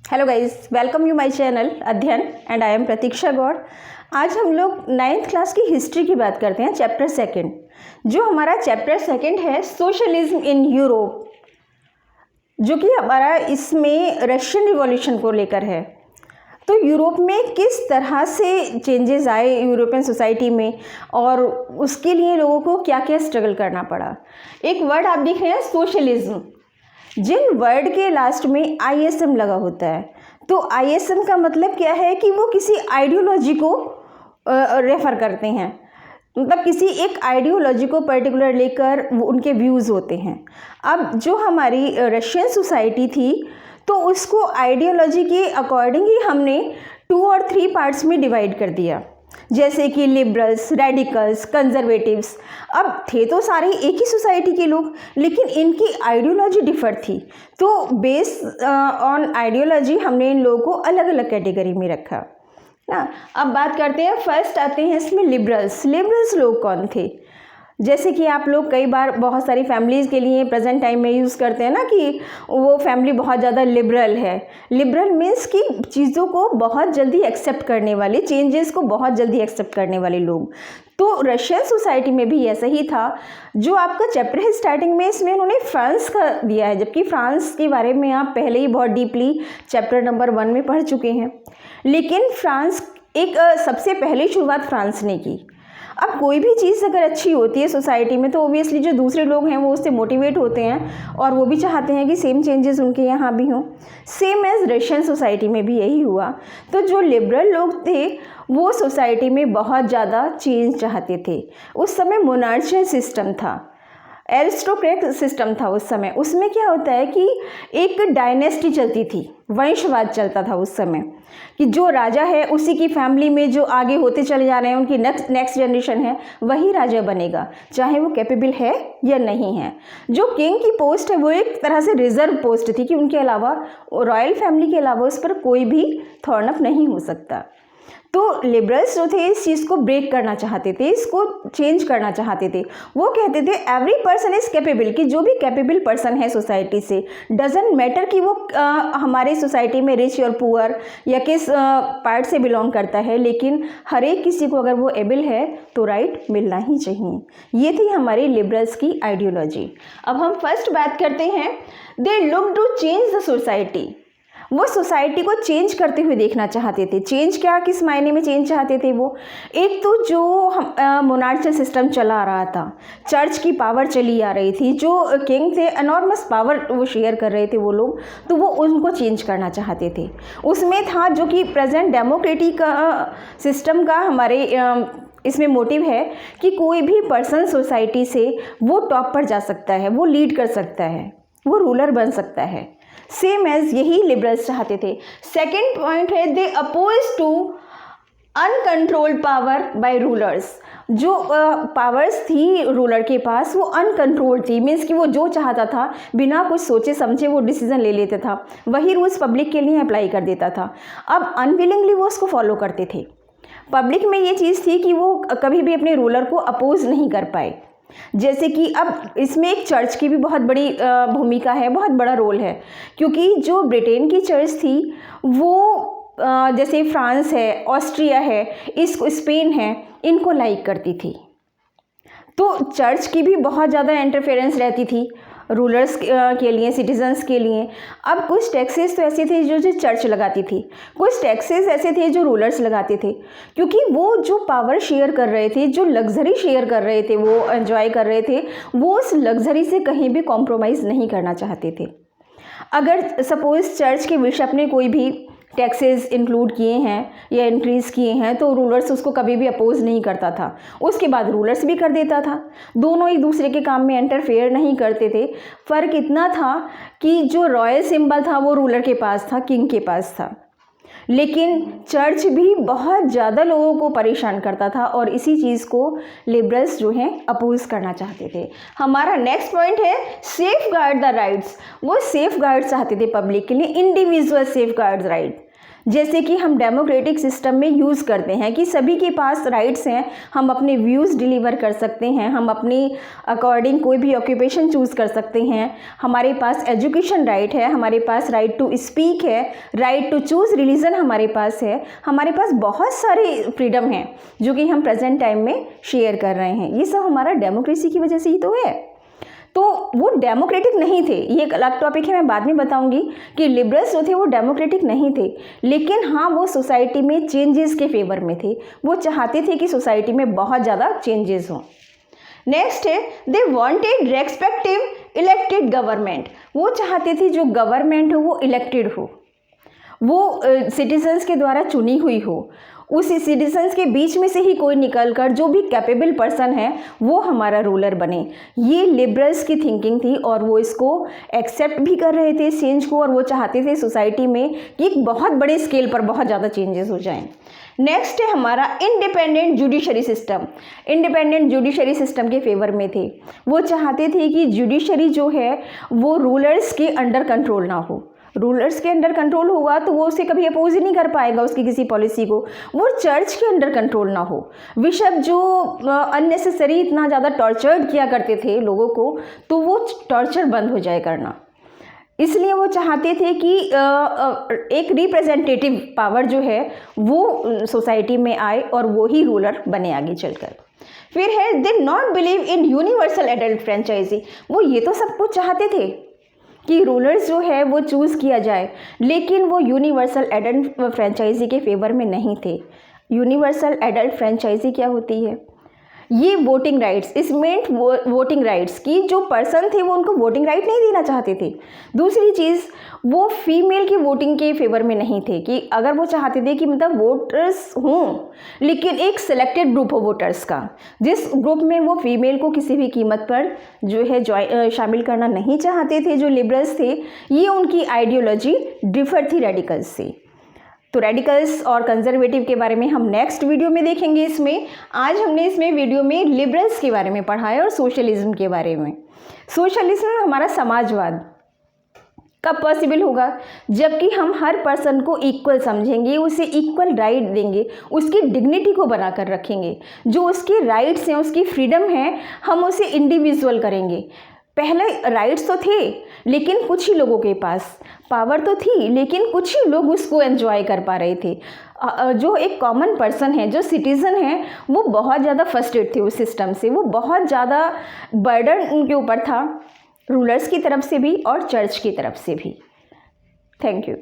Hello guys, welcome you my channel अध्ययन and I am प्रतीक्षा गौड़। आज हम लोग 9th क्लास की हिस्ट्री की बात करते हैं, चैप्टर सेकंड। जो हमारा चैप्टर सेकंड है सोशलिज्म इन यूरोप, जो कि हमारा इसमें रशियन रिवॉल्यूशन को लेकर है। तो यूरोप में किस तरह से चेंजेस आए यूरोपियन सोसाइटी में और उसके लिए लोगों को क्या क्या स्ट्रगल करना पड़ा। एक वर्ड आप देख रहे हैं सोशलिज्म, जिन वर्ड के लास्ट में आईएसएम लगा होता है, तो आईएसएम का मतलब क्या है कि वो किसी आइडियोलॉजी को रेफर करते हैं, मतलब किसी एक आइडियोलॉजी को पर्टिकुलर लेकर वो उनके व्यूज़ होते हैं। अब जो हमारी रशियन सोसाइटी थी तो उसको आइडियोलॉजी के अकॉर्डिंग ही हमने 2 और 3 पार्ट्स में डिवाइड कर दिया, जैसे कि लिबरल्स, रेडिकल्स, कंजर्वेटिव्स। अब थे तो सारे एक ही सोसाइटी के लोग, लेकिन इनकी आइडियोलॉजी डिफर थी, तो बेस ऑन आइडियोलॉजी हमने इन लोगों को अलग अलग कैटेगरी में रखा ना। अब बात करते हैं, फर्स्ट आते हैं इसमें लिबरल्स। लिबरल्स लोग कौन थे? जैसे कि आप लोग कई बार बहुत सारी फैमिलीज़ के लिए प्रेजेंट टाइम में यूज़ करते हैं ना कि वो फैमिली बहुत ज़्यादा लिबरल है। लिबरल मीन्स कि चीज़ों को बहुत जल्दी एक्सेप्ट करने वाले, चेंजेस को बहुत जल्दी एक्सेप्ट करने वाले लोग। तो रशियन सोसाइटी में भी ऐसा ही था। जो आपका चैप्टर है स्टार्टिंग में, इसमें उन्होंने फ्रांस का दिया है, जबकि फ्रांस के बारे में आप पहले ही बहुत डीपली चैप्टर नंबर 1 में पढ़ चुके हैं। लेकिन फ्रांस एक सबसे पहले शुरुआत फ्रांस ने की। अब कोई भी चीज़ अगर अच्छी होती है सोसाइटी में तो ओबियसली जो दूसरे लोग हैं वो उससे मोटिवेट होते हैं और वो भी चाहते हैं कि सेम चेंजेस उनके यहाँ भी हों। सेम एज रशियन सोसाइटी में भी यही हुआ। तो जो लिबरल लोग थे वो सोसाइटी में बहुत ज़्यादा चेंज चाहते थे। उस समय मोनार्चियल सिस्टम था, एरिस्टोक्रेट सिस्टम था उस समय। उसमें क्या होता है कि एक डायनेस्टी चलती थी, वंशवाद चलता था उस समय, कि जो राजा है उसी की फैमिली में जो आगे होते चले जा रहे हैं, उनकी नेक्स्ट जनरेशन है, वही राजा बनेगा, चाहे वो कैपेबल है या नहीं है। जो किंग की पोस्ट है वो एक तरह से रिजर्व पोस्ट थी कि उनके अलावा, रॉयल फैमिली के अलावा उस पर कोई भी थॉर्न अप नहीं हो सकता। तो लिबरल्स जो थे इस चीज़ को ब्रेक करना चाहते थे, इसको चेंज करना चाहते थे। वो कहते थे एवरी पर्सन इज़ कैपेबल, कि जो भी कैपेबल पर्सन है सोसाइटी से, डजेंट मैटर कि वो हमारे सोसाइटी में रिच और पुअर या किस पार्ट से बिलोंग करता है, लेकिन हर एक किसी को अगर वो एबल है तो राइट मिलना ही चाहिए। ये थी हमारी लिबरल्स की आइडियोलॉजी। अब हम फर्स्ट बात करते हैं, they look to change the society. वो सोसाइटी को चेंज करते हुए देखना चाहते थे। चेंज क्या, किस मायने में चेंज चाहते थे वो? एक तो जो मोनार्चियल सिस्टम चला आ रहा था, चर्च की पावर चली आ रही थी, जो किंग थे एनॉर्मस पावर वो शेयर कर रहे थे वो लोग, तो वो उनको चेंज करना चाहते थे। उसमें था जो कि प्रेजेंट डेमोक्रेटिक सिस्टम का हमारे इसमें मोटिव है कि कोई भी पर्सन सोसाइटी से वो टॉप पर जा सकता है, वो लीड कर सकता है, वो रूलर बन सकता है। सेम एज यही लिबरल्स चाहते थे। सेकेंड पॉइंट है, they oppose to uncontrolled power by rulers. जो पावर्स थी रूलर के पास वो अनकंट्रोल्ड थी, मीन्स कि वो जो चाहता था बिना कुछ सोचे समझे वो डिसीजन ले लेता था, वही रूल्स पब्लिक के लिए अप्लाई कर देता था। अब अनविलिंगली वो उसको फॉलो करते थे। पब्लिक में ये चीज़ थी कि वो कभी भी अपने रूलर को अपोज नहीं कर पाए। जैसे कि अब इसमें एक चर्च की भी बहुत बड़ी भूमिका है, बहुत बड़ा रोल है, क्योंकि जो ब्रिटेन की चर्च थी वो जैसे फ्रांस है, ऑस्ट्रिया है, स्पेन है, इनको लाइक करती थी। तो चर्च की भी बहुत ज़्यादा इंटरफेरेंस रहती थी रूलर्स के लिए, सिटीजन्स के लिए। अब कुछ टैक्सेस तो ऐसे थे जो चर्च लगाती थी, कुछ टैक्सेस ऐसे थे जो रूलर्स लगाते थे, क्योंकि वो जो पावर शेयर कर रहे थे, जो लग्जरी शेयर कर रहे थे, वो एंजॉय कर रहे थे, वो उस लग्जरी से कहीं भी कॉम्प्रोमाइज़ नहीं करना चाहते थे। अगर सपोज़ चर्च के बिशप ने कोई भी टैक्सेस इंक्लूड किए हैं या इंक्रीज़ किए हैं तो रूलर्स उसको कभी भी अपोज नहीं करता था, उसके बाद रूलर्स भी कर देता था। दोनों एक दूसरे के काम में इंटरफेयर नहीं करते थे। फ़र्क इतना था कि जो रॉयल सिंबल था वो रूलर के पास था, किंग के पास था, लेकिन चर्च भी बहुत ज़्यादा लोगों को परेशान करता था और इसी चीज़ को लिबरल्स जो हैं अपोज करना चाहते थे। हमारा नेक्स्ट पॉइंट है सेफ गार्ड द राइट्स। वो सेफ गार्ड चाहते थे पब्लिक के लिए, इंडिविजुअल सेफ गार्ड राइट। जैसे कि हम डेमोक्रेटिक सिस्टम में यूज़ करते हैं कि सभी के पास राइट्स हैं, हम अपने व्यूज़ डिलीवर कर सकते हैं, हम अपनी अकॉर्डिंग कोई भी ऑक्यूपेशन चूज़ कर सकते हैं, हमारे पास एजुकेशन राइट है, हमारे पास राइट टू स्पीक है, राइट टू चूज़ रिलीजन हमारे पास है, हमारे पास बहुत सारे फ्रीडम हैं जो कि हम प्रेजेंट टाइम में शेयर कर रहे हैं। ये सब हमारा डेमोक्रेसी की वजह से ही तो है। तो वो डेमोक्रेटिक नहीं थे, ये एक अलग टॉपिक है, मैं बाद में बताऊंगी कि लिबरल्स जो थे वो डेमोक्रेटिक नहीं थे, लेकिन हाँ वो सोसाइटी में चेंजेस के फेवर में थे। वो चाहते थे कि सोसाइटी में बहुत ज़्यादा चेंजेस हों। नेक्स्ट है they wanted respective elected government. वो चाहते थे जो गवर्नमेंट हो वो इलेक्टेड हो, वो सिटीजन्स के द्वारा चुनी हुई हो, उस सिटीजन्स के बीच में से ही कोई निकलकर जो भी कैपेबल पर्सन है वो हमारा रूलर बने। ये लिबरल्स की थिंकिंग थी और वो इसको एक्सेप्ट भी कर रहे थे चेंज को, और वो चाहते थे सोसाइटी में कि एक बहुत बड़े स्केल पर बहुत ज़्यादा चेंजेस हो जाएं। नेक्स्ट है हमारा independent judiciary system. Independent judiciary system के फेवर में थे। वो चाहते थे कि जुडिशरी जो है वो रूलर्स के अंडर कंट्रोल ना हो। रूलर्स के अंडर कंट्रोल होगा तो वो उसे कभी अपोज ही नहीं कर पाएगा उसकी किसी पॉलिसी को। वो चर्च के अंडर कंट्रोल ना हो। बिशप जो अननेसेसरी इतना ज़्यादा टॉर्चर्ड किया करते थे लोगों को, तो वो टॉर्चर बंद हो जाए करना। इसलिए वो चाहते थे कि एक रिप्रेजेंटेटिव पावर जो है वो सोसाइटी में आए और वो ही रूलर बने आगे चलकर। फिर है they not believe in universal adult franchise. वो ये तो सब कुछ चाहते थे कि रूलर्स जो है वो चूज़ किया जाए, लेकिन वो यूनिवर्सल एडल्ट फ्रेंचाइजी के फेवर में नहीं थे। यूनिवर्सल एडल्ट फ्रेंचाइजी क्या होती है? ये वोटिंग राइट्स, इस मेंट वोटिंग राइट्स की जो पर्सन थे वो उनको वोटिंग राइट नहीं देना चाहते थे। दूसरी चीज़, वो फीमेल की वोटिंग के फेवर में नहीं थे कि अगर वो चाहते थे कि मतलब वोटर्स हों लेकिन एक सिलेक्टेड ग्रुप हो वोटर्स का, जिस ग्रुप में वो फीमेल को किसी भी कीमत पर जो है शामिल करना नहीं चाहते थे जो लिबरल्स थे। ये उनकी आइडियोलॉजी डिफर थी रेडिकल्स से। तो रेडिकल्स और कंजर्वेटिव के बारे में हम नेक्स्ट वीडियो में देखेंगे। इसमें आज हमने इसमें वीडियो में लिबरल्स के बारे में पढ़ा है और सोशलिज्म के बारे में। सोशलिज्म हमारा समाजवाद कब पॉसिबल होगा? जबकि हम हर पर्सन को इक्वल समझेंगे, उसे इक्वल राइट देंगे, उसकी डिग्निटी को बनाकर रखेंगे, जो उसके राइट्स हैं, उसकी फ्रीडम है, हम उसे इंडिविजुअल करेंगे। पहले राइट्स तो थे लेकिन कुछ ही लोगों के पास, पावर तो थी लेकिन कुछ ही लोग उसको एंजॉय कर पा रहे थे। जो एक कॉमन पर्सन है, जो सिटीज़न है, वो बहुत ज़्यादा फ्रस्ट्रेट थे उस सिस्टम से। वो बहुत ज़्यादा बर्डन उनके ऊपर था, रूलर्स की तरफ से भी और चर्च की तरफ से भी। Thank you.